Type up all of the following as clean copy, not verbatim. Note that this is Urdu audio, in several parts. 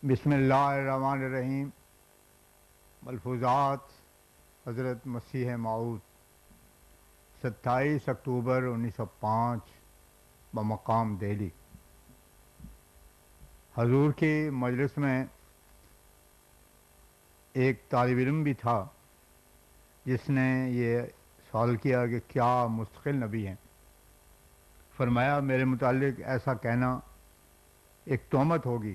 بسم اللہ الرحمن الرحیم۔ ملفوظات حضرت مسیح موعود 27 اکتوبر 1905 بمقام دہلی۔ حضور کی مجلس میں ایک طالب علم بھی تھا جس نے یہ سوال کیا کہ کیا مستقل نبی ہیں؟ فرمایا میرے متعلق ایسا کہنا ایک تہمت ہوگی،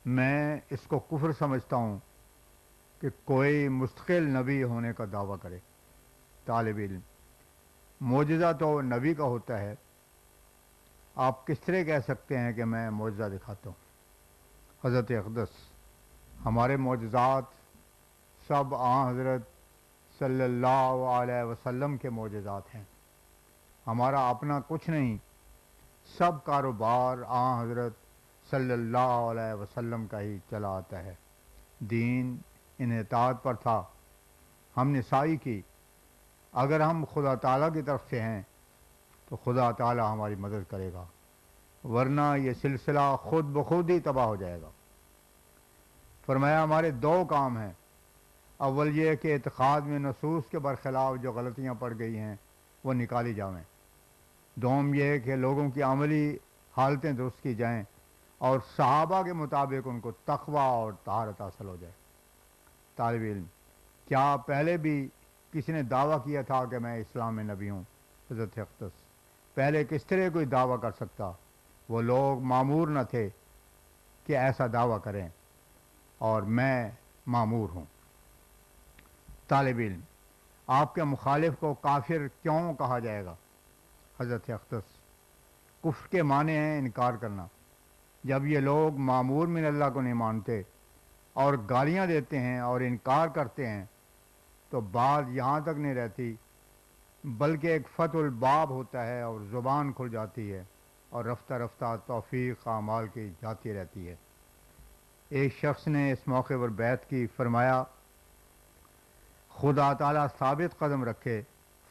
میں اس کو کفر سمجھتا ہوں کہ کوئی مستقل نبی ہونے کا دعویٰ کرے۔ طالب علم: معجزہ تو نبی کا ہوتا ہے، آپ کس طرح کہہ سکتے ہیں کہ میں معجزہ دکھاتا ہوں؟ حضرت اقدس: ہمارے معجزات سب حضرت صلی اللہ علیہ وسلم کے معجزات ہیں، ہمارا اپنا کچھ نہیں، سب کاروبار حضرت صلی اللہ علیہ وسلم کا ہی چلا آتا ہے۔ دین انحطاط پر تھا، ہم نے سعی کی، اگر ہم خدا تعالیٰ کی طرف سے ہیں تو خدا تعالیٰ ہماری مدد کرے گا، ورنہ یہ سلسلہ خود بخود ہی تباہ ہو جائے گا۔ فرمایا ہمارے دو کام ہیں، اول یہ کہ اعتقاد میں نصوص کے برخلاف جو غلطیاں پڑ گئی ہیں وہ نکالی جائیں، دوم یہ کہ لوگوں کی عملی حالتیں درست کی جائیں اور صحابہ کے مطابق ان کو تقوی اور طہارت حاصل ہو جائے۔ طالب علم: کیا پہلے بھی کسی نے دعویٰ کیا تھا کہ میں اسلام میں نبی ہوں؟ حضرت اقدس: پہلے کس طرح کوئی دعویٰ کر سکتا؟ وہ لوگ معمور نہ تھے کہ ایسا دعویٰ کریں، اور میں معمور ہوں۔ طالب علم: آپ کے مخالف کو کافر کیوں کہا جائے گا؟ حضرت اقدس: کفر کے معنی ہیں انکار کرنا، جب یہ لوگ معمور من اللہ کو نہیں مانتے اور گالیاں دیتے ہیں اور انکار کرتے ہیں تو بات یہاں تک نہیں رہتی بلکہ ایک فتح الباب ہوتا ہے اور زبان کھل جاتی ہے اور رفتہ رفتہ توفیق اعمال کی جاتی رہتی ہے۔ ایک شخص نے اس موقع پر بیعت کی، فرمایا خدا تعالیٰ ثابت قدم رکھے،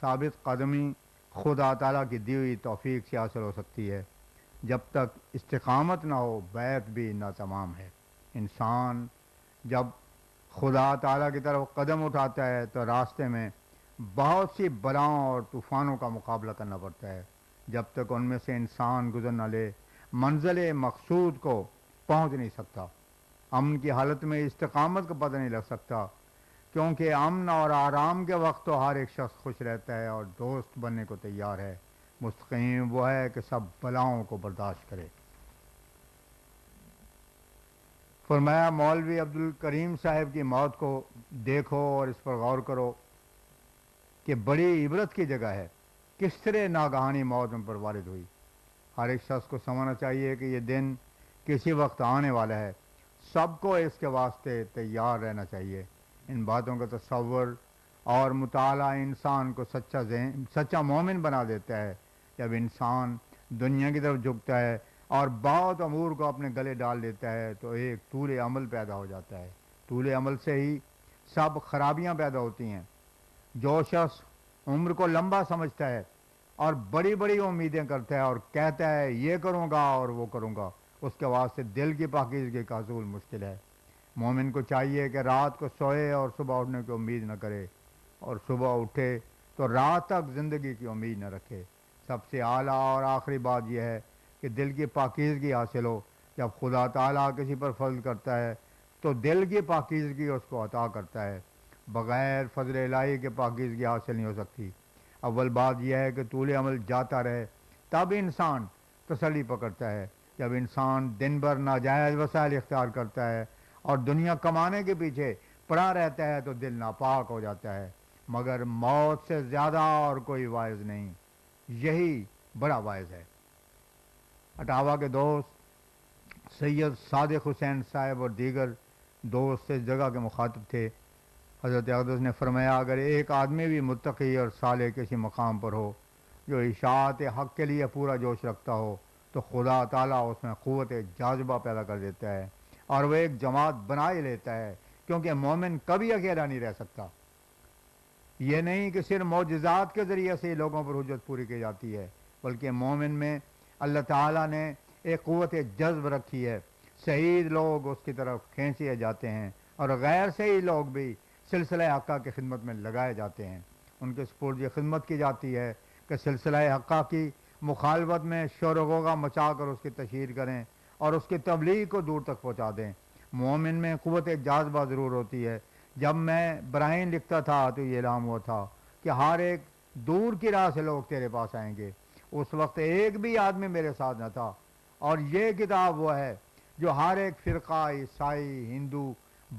ثابت قدمی خدا تعالیٰ کی دی ہوئی توفیق سے حاصل ہو سکتی ہے، جب تک استقامت نہ ہو بیعت بھی ناتمام ہے۔ انسان جب خدا تعالیٰ کی طرف قدم اٹھاتا ہے تو راستے میں بہت سی بلاؤں اور طوفانوں کا مقابلہ کرنا پڑتا ہے، جب تک ان میں سے انسان گزر نہ لے منزل مقصود کو پہنچ نہیں سکتا۔ امن کی حالت میں استقامت کا پتہ نہیں لگ سکتا، کیونکہ امن اور آرام کے وقت تو ہر ایک شخص خوش رہتا ہے اور دوست بننے کو تیار ہے۔ مستقیم وہ ہے کہ سب بلاؤں کو برداشت کرے۔ فرمایا مولوی عبد الکریم صاحب کی موت کو دیکھو اور اس پر غور کرو کہ بڑی عبرت کی جگہ ہے، کس طرح ناگہانی موت ان پر وارد ہوئی۔ ہر ایک شخص کو سمجھنا چاہیے کہ یہ دن کسی وقت آنے والا ہے، سب کو اس کے واسطے تیار رہنا چاہیے۔ ان باتوں کا تصور اور مطالعہ انسان کو سچا مومن بنا دیتا ہے۔ جب انسان دنیا کی طرف جھکتا ہے اور بہت امور کو اپنے گلے ڈال دیتا ہے تو ایک طول عمل پیدا ہو جاتا ہے، طول عمل سے ہی سب خرابیاں پیدا ہوتی ہیں۔ جو شخص عمر کو لمبا سمجھتا ہے اور بڑی بڑی امیدیں کرتا ہے اور کہتا ہے یہ کروں گا اور وہ کروں گا، اس کے واسطے دل کی پاکیزگی کا حصول مشکل ہے۔ مومن کو چاہیے کہ رات کو سوئے اور صبح اٹھنے کی امید نہ کرے، اور صبح اٹھے تو رات تک زندگی کی امید نہ رکھے۔ سب سے اعلیٰ اور آخری بات یہ ہے کہ دل کی پاکیزگی حاصل ہو۔ جب خدا تعالیٰ کسی پر فضل کرتا ہے تو دل کی پاکیزگی اس کو عطا کرتا ہے، بغیر فضل الہی کے پاکیزگی حاصل نہیں ہو سکتی۔ اول بات یہ ہے کہ طول عمل جاتا رہے، تب انسان تسلی پکڑتا ہے۔ جب انسان دن بھر ناجائز وسائل اختیار کرتا ہے اور دنیا کمانے کے پیچھے پڑا رہتا ہے تو دل ناپاک ہو جاتا ہے، مگر موت سے زیادہ اور کوئی واعظ نہیں، یہی بڑا واعظ ہے۔ اٹاوا کے دوست سید صادق حسین صاحب اور دیگر دوست اس جگہ کے مخاطب تھے۔ حضرت اقدس نے فرمایا اگر ایک آدمی بھی متقی اور صالح کسی مقام پر ہو جو اشاعت حق کے لیے پورا جوش رکھتا ہو تو خدا تعالیٰ اس میں قوت جاذبہ پیدا کر دیتا ہے اور وہ ایک جماعت بنا ہی لیتا ہے، کیونکہ مومن کبھی اکیلا نہیں رہ سکتا۔ یہ نہیں کہ صرف معجزات کے ذریعے سے لوگوں پر حجت پوری کی جاتی ہے، بلکہ مومن میں اللہ تعالیٰ نے ایک قوت جذب رکھی ہے۔ شہید لوگ اس کی طرف کھینچے جاتے ہیں اور غیر شہید لوگ بھی سلسلہ حقہ کی خدمت میں لگائے جاتے ہیں۔ ان کے سپرد یہ خدمت کی جاتی ہے کہ سلسلہ حقہ کی مخالفت میں شور و غوغا مچا کر اس کی تشہیر کریں اور اس کی تبلیغ کو دور تک پہنچا دیں۔ مومن میں قوت جاذبہ ضرور ہوتی ہے۔ جب میں براہین لکھتا تھا تو یہ اعلان ہوا تھا کہ ہر ایک دور کی راہ سے لوگ تیرے پاس آئیں گے۔ اس وقت ایک بھی آدمی میرے ساتھ نہ تھا، اور یہ کتاب وہ ہے جو ہر ایک فرقہ، عیسائی، ہندو،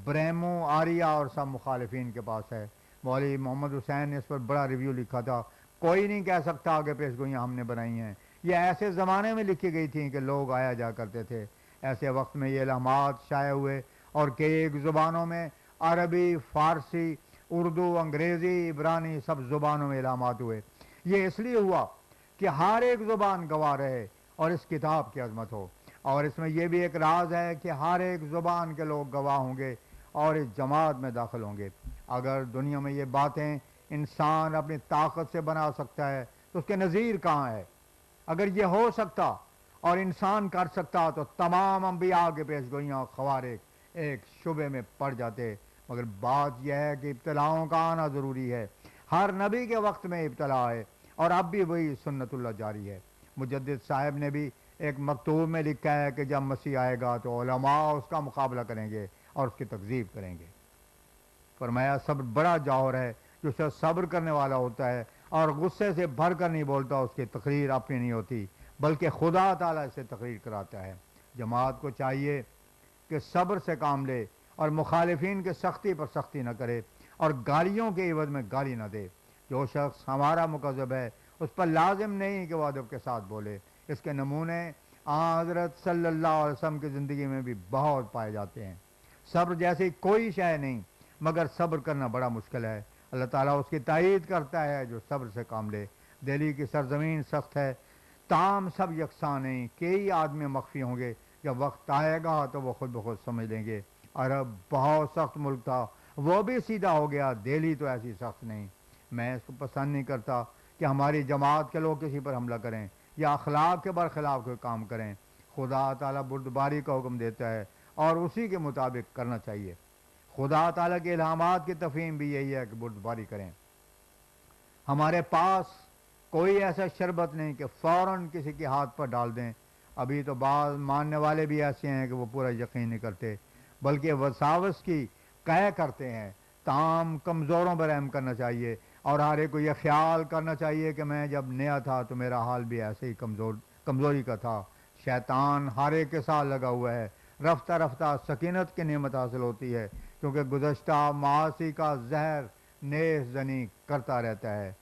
برہمو، آریہ اور سب مخالفین کے پاس ہے۔ مولوی محمد حسین نے اس پر بڑا ریویو لکھا تھا۔ کوئی نہیں کہہ سکتا کہ پیشگوئیاں ہم نے بنائی ہیں، یہ ایسے زمانے میں لکھی گئی تھیں کہ لوگ آیا جا کرتے تھے۔ ایسے وقت میں یہ علامات شائع ہوئے اور کئی ایک زبانوں میں، عربی، فارسی، اردو، انگریزی، عبرانی، سب زبانوں میں علامات ہوئے۔ یہ اس لیے ہوا کہ ہر ایک زبان گواہ رہے اور اس کتاب کی عظمت ہو۔ اور اس میں یہ بھی ایک راز ہے کہ ہر ایک زبان کے لوگ گواہ ہوں گے اور اس جماعت میں داخل ہوں گے۔ اگر دنیا میں یہ باتیں انسان اپنی طاقت سے بنا سکتا ہے تو اس کے نظیر کہاں ہے؟ اگر یہ ہو سکتا اور انسان کر سکتا تو تمام انبیاء کے پیشگوئیاں اور خوارق ایک شبے میں پڑ جاتے۔ مگر بات یہ ہے کہ ابتلاؤں کا آنا ضروری ہے۔ ہر نبی کے وقت میں ابتلا ہے اور اب بھی وہی سنت اللہ جاری ہے۔ مجدد صاحب نے بھی ایک مکتوب میں لکھا ہے کہ جب مسیح آئے گا تو علماء اس کا مقابلہ کریں گے اور اس کی تکذیب کریں گے۔ فرمایا صبر بڑا جوہر ہے، جو شخص صبر کرنے والا ہوتا ہے اور غصے سے بھر کر نہیں بولتا، اس کی تقریر اپنی نہیں ہوتی بلکہ خدا تعالیٰ سے تقریر کراتا ہے۔ جماعت کو چاہیے کہ صبر سے کام لے اور مخالفین کے سختی پر سختی نہ کرے اور گالیوں کے عوض میں گالی نہ دے۔ جو شخص ہمارا مکذب ہے اس پر لازم نہیں کہ وہ ادب کے ساتھ بولے۔ اس کے نمونے حضرت صلی اللہ علیہ وسلم کی زندگی میں بھی بہت پائے جاتے ہیں۔ صبر جیسی کوئی شے نہیں، مگر صبر کرنا بڑا مشکل ہے۔ اللہ تعالیٰ اس کی تائید کرتا ہے جو صبر سے کام لے۔ دہلی کی سرزمین سخت ہے، تام سب یکساں نہیں، کئی آدمی مخفی ہوں گے، جب وقت آئے گا تو وہ خود بخود سمجھ لیں گے۔ عرب بہت سخت ملک تھا، وہ بھی سیدھا ہو گیا، دہلی تو ایسی سخت نہیں۔ میں اس کو پسند نہیں کرتا کہ ہماری جماعت کے لوگ کسی پر حملہ کریں یا اخلاق کے برخلاف کوئی کام کریں۔ خدا تعالیٰ بردباری کا حکم دیتا ہے اور اسی کے مطابق کرنا چاہیے۔ خدا تعالیٰ کے الہامات کی تفہیم بھی یہی ہے کہ بردباری کریں۔ ہمارے پاس کوئی ایسا شربت نہیں کہ فوراً کسی کے ہاتھ پر ڈال دیں۔ ابھی تو بعض ماننے والے بھی ایسے ہیں کہ وہ پورا یقین نہیں کرتے بلکہ وساوس کی قے کرتے ہیں۔ تاہم کمزوروں پر رحم کرنا چاہیے اور ہر ایک کو یہ خیال کرنا چاہیے کہ میں جب نیا تھا تو میرا حال بھی ایسے ہی کمزوری کا تھا۔ شیطان ہر ایک کے ساتھ لگا ہوا ہے۔ رفتہ رفتہ سکینت کی نعمت حاصل ہوتی ہے، کیونکہ گزشتہ معاصی کا زہر نیز زنی کرتا رہتا ہے۔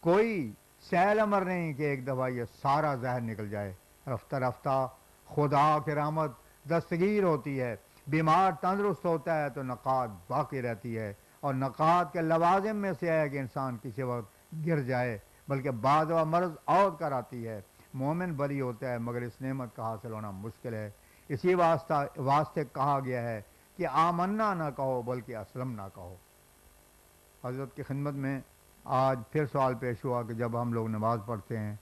کوئی سیل امر نہیں کہ ایک دفعہ یہ سارا زہر نکل جائے۔ رفتہ رفتہ خدا کی رحمت دستگیر ہوتی ہے۔ بیمار تندرست ہوتا ہے تو نقاہت باقی رہتی ہے، اور نقاہت کے لوازم میں سے ہے کہ انسان کسی وقت گر جائے، بلکہ بعض و مرض عود کر آتی ہے۔ مومن بری ہوتا ہے مگر اس نعمت کا حاصل ہونا مشکل ہے۔ اسی واسطے کہا گیا ہے کہ آمنا نہ کہو بلکہ اسلم نہ کہو۔ حضرت کی خدمت میں آج پھر سوال پیش ہوا کہ جب ہم لوگ نماز پڑھتے ہیں،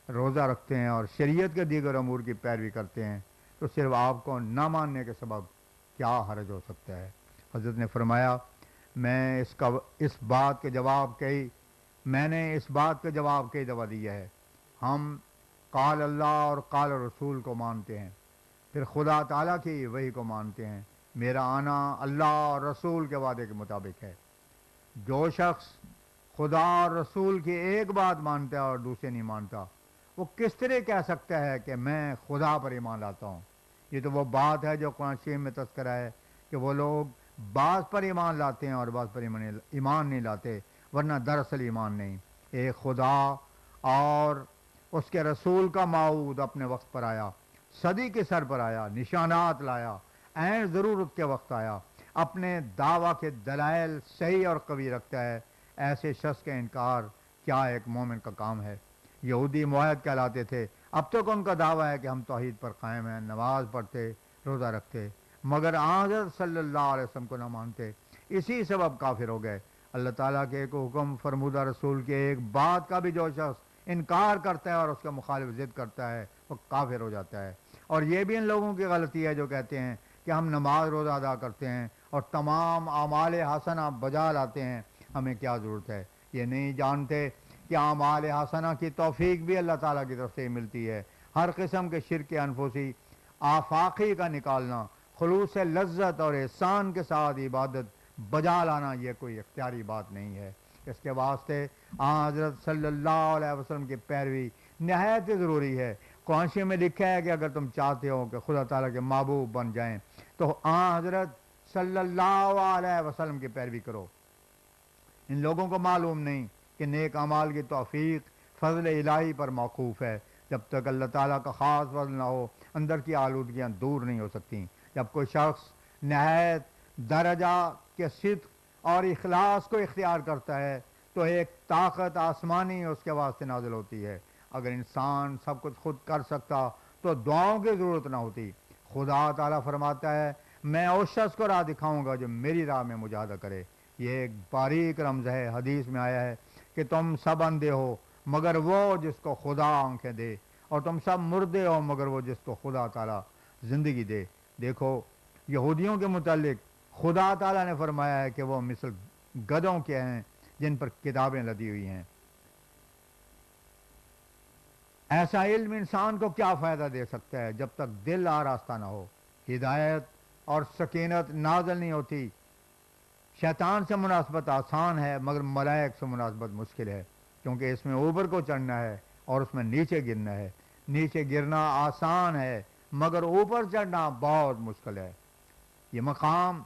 روزہ رکھتے ہیں اور شریعت کے دیگر امور کی پیروی کرتے ہیں تو صرف آپ کو نہ ماننے کے سبب کیا حرج ہو سکتا ہے؟ حضرت نے فرمایا میں نے اس بات کے جواب کئی دفعہ دیا ہے۔ ہم قال اللہ اور قال رسول کو مانتے ہیں، پھر خدا تعالیٰ کی وحی کو مانتے ہیں۔ میرا آنا اللہ اور رسول کے وعدے کے مطابق ہے۔ جو شخص خدا اور رسول کی ایک بات مانتا ہے اور دوسرے نہیں مانتا، وہ کس طرح کہہ سکتا ہے کہ میں خدا پر ایمان لاتا ہوں؟ یہ تو وہ بات ہے جو قرآن شریف میں تذکرہ ہے کہ وہ لوگ بعض پر ایمان لاتے ہیں اور بعض پر ایمان نہیں لاتے، ورنہ دراصل ایمان نہیں۔ ایک خدا اور اس کے رسول کا موعود اپنے وقت پر آیا، صدی کے سر پر آیا، نشانات لایا، عین ضرورت کے وقت آیا، اپنے دعویٰ کے دلائل صحیح اور قوی رکھتا ہے۔ ایسے شخص کا انکار کیا ایک مومن کا کام ہے؟ یہودی موحد کہلاتے تھے، اب تک ان کا دعویٰ ہے کہ ہم توحید پر قائم ہیں، نماز پڑھتے، روزہ رکھتے، مگر حضرت صلی اللہ علیہ وسلم کو نہ مانتے، اسی سبب کافر ہو گئے۔ اللہ تعالیٰ کے ایک حکم فرمودہ رسول کے ایک بات کا بھی جو شخص انکار کرتا ہے اور اس کا مخالف ضد کرتا ہے وہ کافر ہو جاتا ہے۔ اور یہ بھی ان لوگوں کی غلطی ہے جو کہتے ہیں کہ ہم نماز روزہ ادا کرتے ہیں اور تمام اعمال حسنہ بجا لاتے ہیں، ہمیں کیا ضرورت ہے؟ یہ نہیں جانتے کہ اعمال حسنہ کی توفیق بھی اللہ تعالیٰ کی طرف سے ہی ملتی ہے۔ ہر قسم کے شرک انفسی آفاقی کا نکالنا، خلوص لذت اور احسان کے ساتھ عبادت بجا لانا، یہ کوئی اختیاری بات نہیں ہے۔ اس کے واسطے حضرت صلی اللہ علیہ وسلم کی پیروی نہایت ضروری ہے۔ قرآن میں لکھا ہے کہ اگر تم چاہتے ہو کہ خدا تعالیٰ کے محبوب بن جائیں تو حضرت صلی اللہ علیہ وسلم کی پیروی کرو۔ ان لوگوں کو معلوم نہیں کہ نیک اعمال کی توفیق فضل الہی پر موقوف ہے۔ جب تک اللہ تعالیٰ کا خاص فضل نہ ہو اندر کی آلودگیاں دور نہیں ہو سکتی۔ جب کوئی شخص نہایت درجہ کے صدق اور اخلاص کو اختیار کرتا ہے تو ایک طاقت آسمانی اس کے واسطے نازل ہوتی ہے۔ اگر انسان سب کچھ خود کر سکتا تو دعاؤں کی ضرورت نہ ہوتی۔ خدا تعالیٰ فرماتا ہے میں اس شخص کو راہ دکھاؤں گا جو میری راہ میں مجاہدہ کرے۔ یہ ایک باریک رمز ہے۔ حدیث میں آیا ہے کہ تم سب اندھے ہو مگر وہ جس کو خدا آنکھیں دے، اور تم سب مردے ہو مگر وہ جس کو خدا تعالیٰ زندگی دے۔ دیکھو یہودیوں کے متعلق خدا تعالیٰ نے فرمایا ہے کہ وہ مثل گدھوں کے ہیں جن پر کتابیں لدی ہوئی ہیں۔ ایسا علم انسان کو کیا فائدہ دے سکتا ہے جب تک دل آراستہ نہ ہو، ہدایت اور سکینت نازل نہیں ہوتی۔ شیطان سے مناسبت آسان ہے مگر ملائک سے مناسبت مشکل ہے، کیونکہ اس میں اوپر کو چڑھنا ہے اور اس میں نیچے گرنا ہے۔ نیچے گرنا آسان ہے مگر اوپر چڑھنا بہت مشکل ہے۔ یہ مقام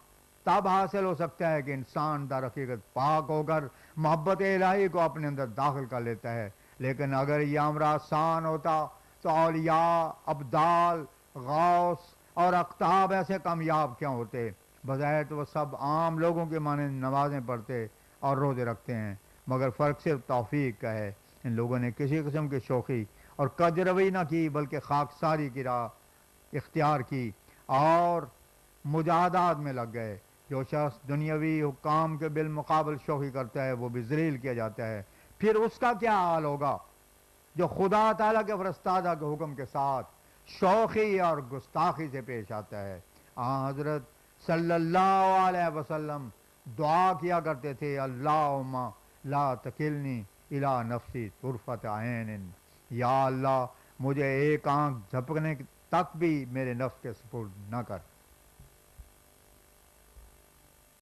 تب حاصل ہو سکتا ہے کہ انسان در حقیقت پاک ہو کر محبت الہی کو اپنے اندر داخل کر لیتا ہے۔ لیکن اگر یہ امر آسان ہوتا تو اولیاء، ابدال، غوث اور اقطاب ایسے کامیاب کیوں ہوتے؟ بظاہر تو وہ سب عام لوگوں کے مانند نمازیں پڑھتے اور روزے رکھتے ہیں، مگر فرق صرف توفیق کا ہے۔ ان لوگوں نے کسی قسم کی شوخی اور کجروی نہ کی بلکہ خاکساری کی راہ اختیار کی اور مجاہدات میں لگ گئے۔ جو شخص دنیاوی حکام کے بالمقابل شوخی کرتا ہے وہ بھی ذلیل کیا جاتا ہے۔ پھر اس کا کیا حال ہوگا جو خدا تعالیٰ کے فرستادہ کے حکم کے ساتھ شوخی اور گستاخی سے پیش آتا ہے۔ حضرت صلی اللہ علیہ وسلم دعا کیا کرتے تھے اللہم لا تکلنی الی نفسی طرفت عین، یا اللہ مجھے ایک آنکھ جھپکنے تک بھی میرے نفس کے سپرد نہ کر۔